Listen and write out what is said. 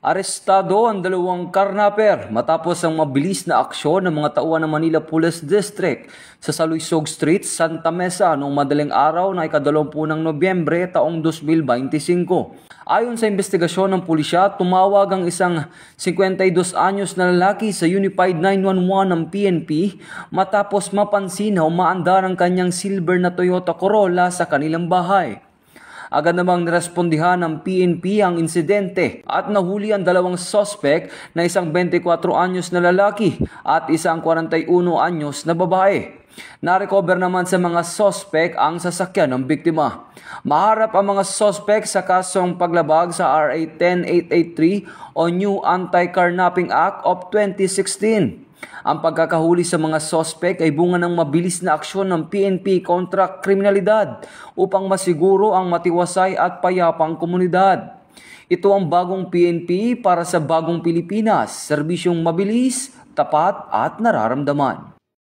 Arestado ang dalawang karnaper matapos ang mabilis na aksyon ng mga tauhan ng Manila Police District sa Saluysog Street, Santa Mesa noong madaling araw na ika-20 ng Nobyembre taong 2025. Ayon sa investigasyon ng pulisya, tumawag ang isang 52 anyos na lalaki sa Unified 911 ng PNP matapos mapansin na umaandar ang kanyang silver na Toyota Corolla sa kanilang bahay. Agad namang nirespondihan ng PNP ang insidente at nahuli ang dalawang suspect na isang 24 anyos na lalaki at isang 41 anyos na babae. Narecover naman sa mga suspect ang sasakyan ng biktima. Maharap ang mga suspect sa kasong paglabag sa RA 10883 o New Anti-Carnapping Act of 2016. Ang pagkakahuli sa mga sospek ay bunga ng mabilis na aksyon ng PNP kontra kriminalidad upang masiguro ang matiwasay at payapang komunidad. Ito ang bagong PNP para sa bagong Pilipinas, serbisyong mabilis, tapat at nararamdaman.